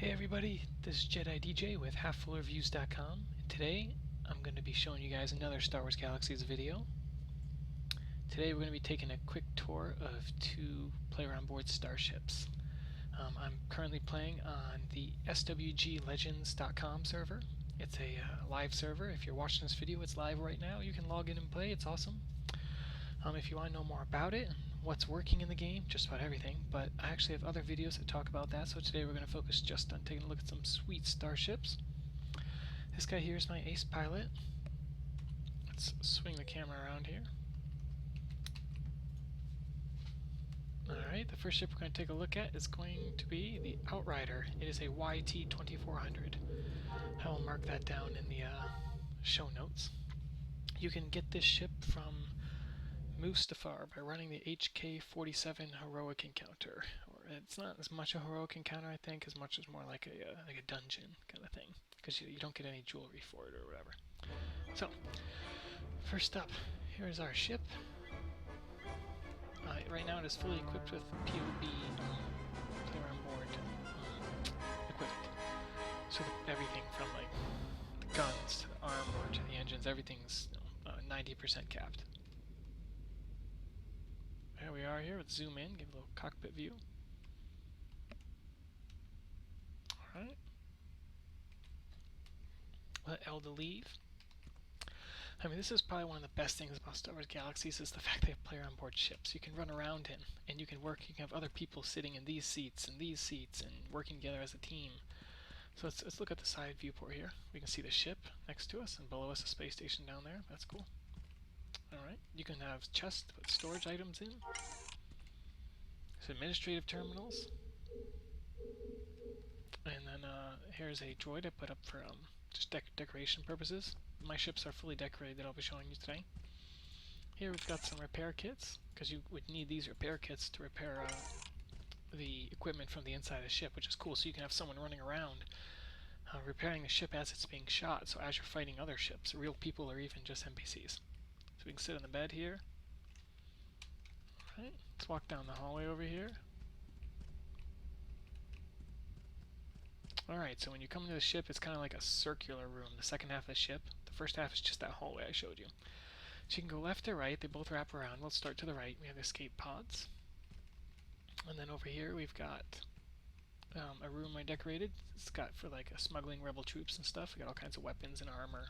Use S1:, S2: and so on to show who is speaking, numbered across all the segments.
S1: Hey everybody, this is J3di DJ with HalfFullReviews.com, and today I'm going to be showing you guys another Star Wars Galaxies video. Today we're going to be taking a quick tour of two player-on-board starships. I'm currently playing on the swglegends.com server. It's a live server. If you're watching this video, it's live right now. You can log in and play. It's awesome. If you want to know more about it, what's working in the game, just about everything, but I actually have other videos that talk about that, so today we're going to focus just on taking a look at some sweet starships. This guy here is my ace pilot. Let's swing the camera around here. Alright, the first ship we're going to take a look at is going to be the Outrider. It is a YT-2400. I will mark that down in the show notes. You can get this ship from Mustafar by running the HK-37 heroic encounter. Or it's not as much a heroic encounter, I think, as much as more like a dungeon kind of thing, because you don't get any jewelry for it or whatever. So, first up, here is our ship. Right now it is fully equipped with POB player on board equipment. So everything from like the guns to the armor to the engines, everything's 90% capped. There we are here. Let's zoom in, give a little cockpit view. Alright. Let L to leave. I mean, this is probably one of the best things about Star Wars Galaxies is the fact they have player on board ships you can run around in, and you can have other people sitting in these seats and working together as a team. So let's look at the side viewport here. We can see the ship next to us, and below us a space station down there. That's cool. Alright, you can have chests to put storage items in. There's administrative terminals. And then here's a droid I put up for just decoration purposes. My ships are fully decorated that I'll be showing you today. Here we've got some repair kits, because you would need these repair kits to repair the equipment from the inside of the ship, which is cool, so you can have someone running around repairing the ship as it's being shot, so as you're fighting other ships, real people or even just NPCs. So we can sit on the bed here. Alright, let's walk down the hallway over here. Alright, so when you come into the ship, it's kind of like a circular room, the second half of the ship. The first half is just that hallway I showed you. So you can go left or right, they both wrap around. Let's start to the right. We have escape pods. And then over here we've got a room I decorated. It's got for like smuggling rebel troops and stuff. We got all kinds of weapons and armor.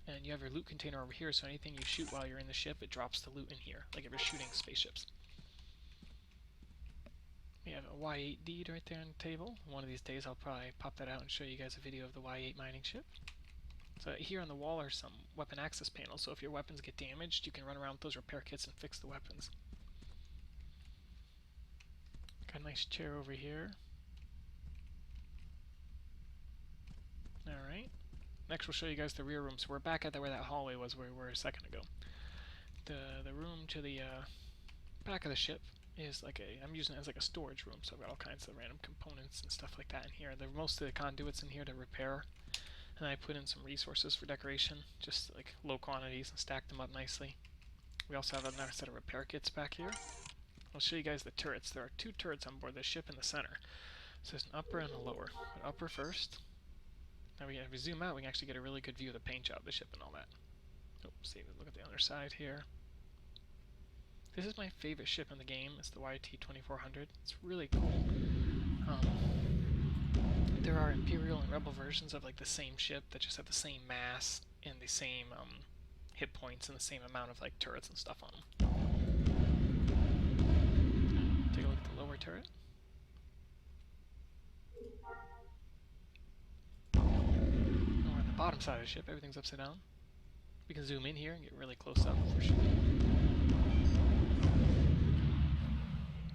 S1: And you have your loot container over here, so anything you shoot while you're in the ship, it drops the loot in here, like if you're shooting spaceships. We have a Y8D right there on the table. One of these days I'll probably pop that out and show you guys a video of the Y8 mining ship. So here on the wall are some weapon access panels, so if your weapons get damaged, you can run around with those repair kits and fix the weapons. Got a nice chair over here. Alright. Next we'll show you guys the rear room. So we're back at where that hallway was where we were a second ago. The room to the back of the ship is like I'm using it as like a storage room, so I've got all kinds of random components and stuff like that in here. Most of the conduits in here to repair, and I put in some resources for decoration, just like low quantities, and stacked them up nicely. We also have another set of repair kits back here. I'll show you guys the turrets. There are two turrets on board the ship in the center. So there's an upper and a lower. But upper first. Now if we zoom out, we can actually get a really good view of the paint job of the ship and all that. Oh, see, look at the other side here. This is my favorite ship in the game. It's the YT-2400. It's really cool. There are Imperial and Rebel versions of like the same ship that just have the same mass and the same hit points and the same amount of like turrets and stuff on them. Take a look at the lower turret. On the bottom side of the ship, everything's upside down. We can zoom in here and get really close up for sure.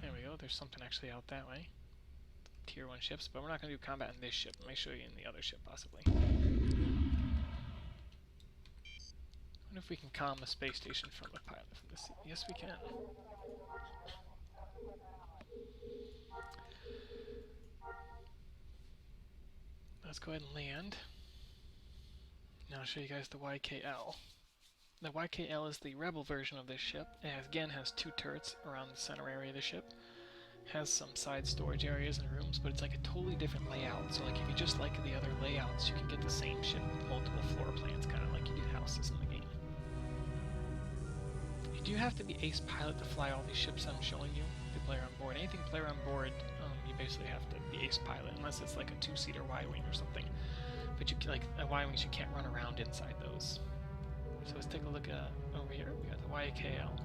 S1: There we go, there's something actually out that way. Tier 1 ships, but we're not going to do combat in this ship. I may show you in the other ship, possibly. I wonder if we can comm the space station from the pilot from the seat. Yes, we can. Let's go ahead and land. Now I'll show you guys the YKL. The YKL is the Rebel version of this ship. It again has two turrets around the center area of the ship. has some side storage areas and rooms, but it's like a totally different layout. So like if you just like the other layouts, you can get the same ship with multiple floor plans, kind of like you do houses in the game. You do have to be ace pilot to fly all these ships I'm showing you. The player on board, anything player on board, you basically have to be ace pilot, unless it's like a two-seater Y-wing or something. But you like Y-wings, you can't run around inside those. So let's take a look at over here. We got the YKL.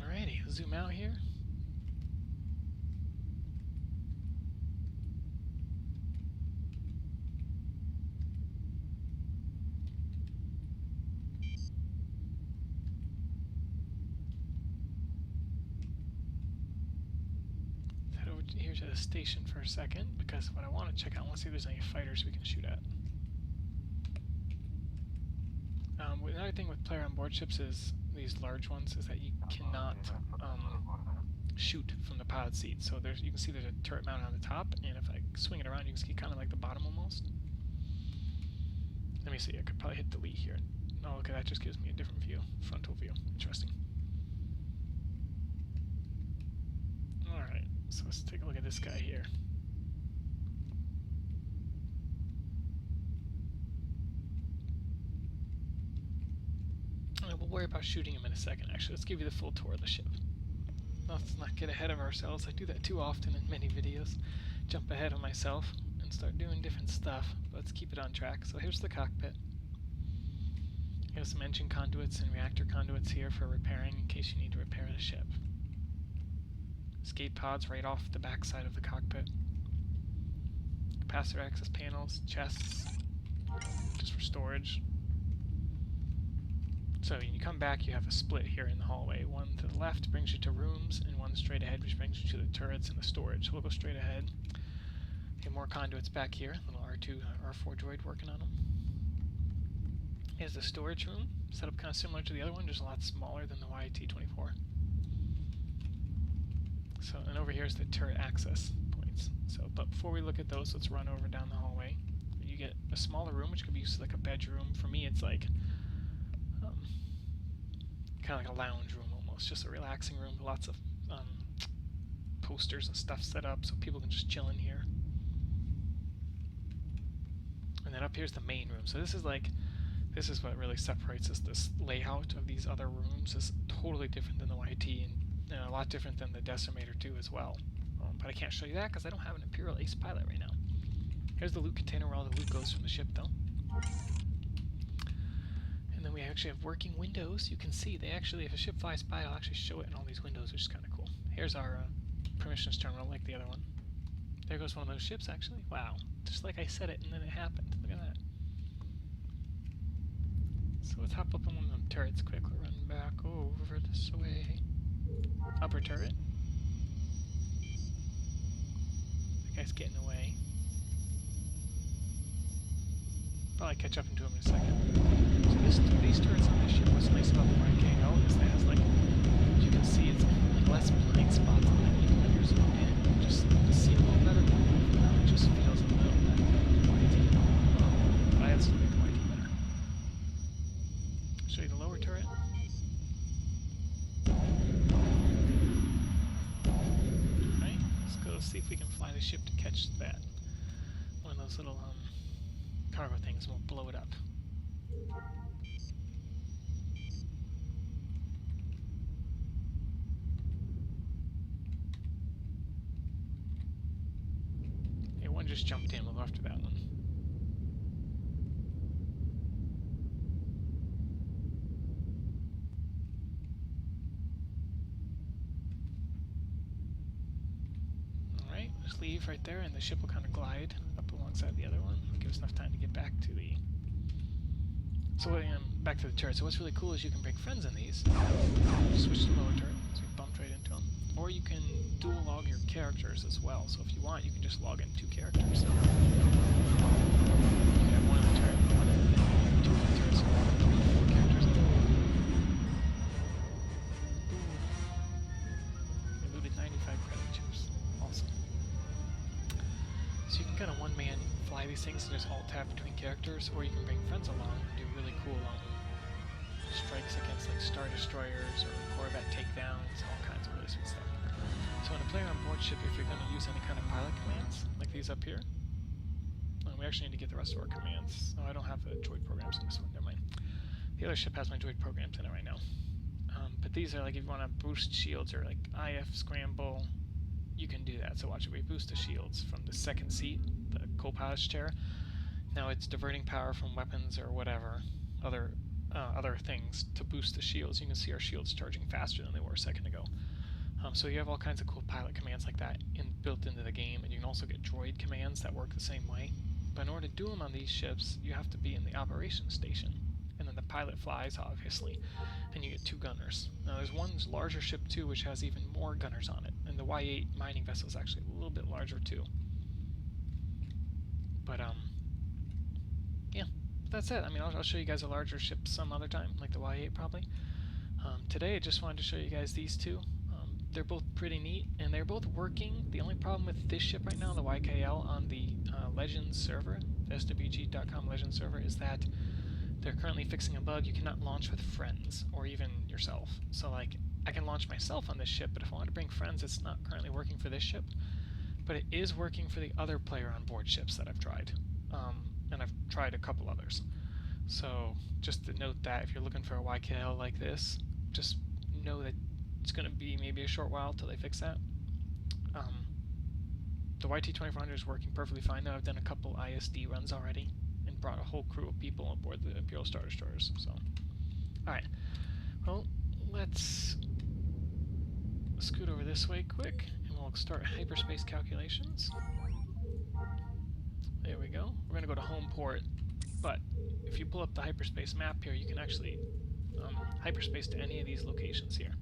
S1: Alrighty, zoom out here. Head over here to the station for a second, because what I want to check out, I want to see if there's any fighters we can shoot at. Another thing with player on board ships is these large ones is that you cannot shoot from the pilot seat. So there's, you can see there's a turret mounted on the top, and if I swing it around, you can see kind of like the bottom almost. Let me see. I could probably hit delete here. Oh, okay, that just gives me a different view, frontal view. Interesting. All right, so let's take a look at this guy here. We'll worry about shooting him in a second. Actually, let's give you the full tour of the ship. Let's not get ahead of ourselves. I do that too often in many videos. Jump ahead of myself and start doing different stuff. Let's keep it on track. So here's the cockpit. Here's some engine conduits and reactor conduits here for repairing in case you need to repair the ship. Escape pods right off the back side of the cockpit. Capacitor access panels, chests, just for storage. So when you come back, you have a split here in the hallway. One to the left brings you to rooms, and one straight ahead which brings you to the turrets and the storage. So we'll go straight ahead. Get more conduits back here. Little R2, R4 droid working on them. Here's the storage room. Set up kind of similar to the other one, just a lot smaller than the YT-2400. So, and over here is the turret access points. So, but before we look at those, let's run over down the hallway. You get a smaller room, which could be used as like a bedroom. For me, it's like kind of like a lounge room almost, just a relaxing room. Lots of posters and stuff set up so people can just chill in here. And then up here's the main room. So this is what really separates us. This layout of these other rooms is totally different than the YT, and a lot different than the Decimator 2 as well. But I can't show you that because I don't have an Imperial Ace pilot right now. Here's the loot container where all the loot goes from the ship though. And then we actually have working windows. You can see they actually, if a ship flies by, it'll actually show it in all these windows, which is kind of cool. Here's our permissions terminal, like the other one. There goes one of those ships, actually. Wow. Just like I said it, and then it happened. Look at that. So let's hop up on one of them turrets quick. We're running back over this way. Upper turret. That guy's getting away. Probably catch up into him in a second. So these turrets on this ship, what's nice about the YKL is that it has, like, as you can see, it's like less blind spots on it. Even when you're zoomed in, just to see a little better. It just feels a little better than the YT. But I still like the YT better. Show you the lower turret. Alright, let's go see if we can fly the ship to catch that. One of those little cargo things, and we'll blow it up. Hey, one just jumped in. We'll go after that one. Alright, just leave right there, and the ship will kind of glide up alongside the other one. Give us enough time to get back to the... So back to the turret. So what's really cool is you can bring friends in these. Just switch to the lower turret, so we bumped right into them. Or you can dual log your characters as well. So if you want, you can just log in 2 characters. You can have one in the turret, one in 2 in the turret, so 3, 4 characters in the We looted 95 credit chips. Awesome. fly these things and just alt-tab between characters, or you can bring friends along and do really cool strikes against like Star Destroyers or Corvette takedowns, all kinds of really sweet stuff. So when a player on board ship, if you're going to use any kind of pilot commands, like these up here, we actually need to get the rest of our commands. Oh, I don't have the droid programs in this one, never mind. The other ship has my droid programs in it right now. But these are like if you want to boost shields or like IF scramble, you can do that. So watch it, we boost the shields from the second seat, the co-pilot's chair. Now it's diverting power from weapons or whatever, other things to boost the shields. You can see our shields charging faster than they were a second ago. So you have all kinds of cool pilot commands like that built into the game, and you can also get droid commands that work the same way. But in order to do them on these ships, you have to be in the operations station, and then the pilot flies, obviously, and you get 2 gunners. Now there's one larger ship too, which has even more gunners on it, and the Y8 mining vessel is actually a little bit larger too. But yeah, that's it. I mean, I'll show you guys a larger ship some other time, like the Y8 probably. Today I just wanted to show you guys these two. They're both pretty neat, and they're both working. The only problem with this ship right now, the YKL, on the Legends server, swg.com Legends server, is that they're currently fixing a bug. You cannot launch with friends, or even yourself. So, like, I can launch myself on this ship, but if I want to bring friends, it's not currently working for this ship. But it is working for the other player on board ships that I've tried. And I've tried a couple others. So, just to note that if you're looking for a YKL like this, just know that it's going to be maybe a short while till they fix that. The YT-2400 is working perfectly fine now. I've done a couple ISD runs already and brought a whole crew of people on board the Imperial Star Destroyers. So, alright. Well, let's scoot over this way quick, and we'll start hyperspace calculations. There we go. We're going to go to home port, but if you pull up the hyperspace map here, you can actually hyperspace to any of these locations here.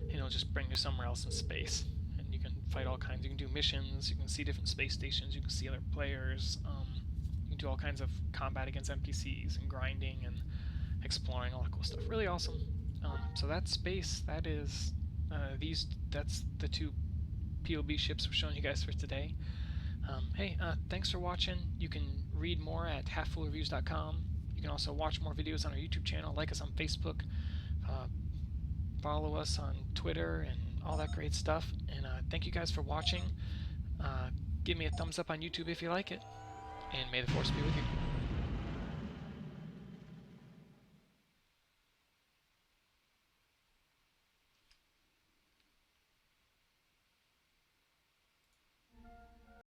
S1: And it'll just bring you somewhere else in space. And you can fight all kinds. You can do missions, you can see different space stations, you can see other players, you can do all kinds of combat against NPCs and grinding and exploring, all that cool stuff. Really awesome. So that's space. That is that's the 2 POB ships we're showing you guys for today. Hey, thanks for watching. You can read more at halffullreviews.com. You can also watch more videos on our YouTube channel, like us on Facebook, follow us on Twitter, and all that great stuff. And thank you guys for watching. Give me a thumbs up on YouTube if you like it, and may the Force be with you.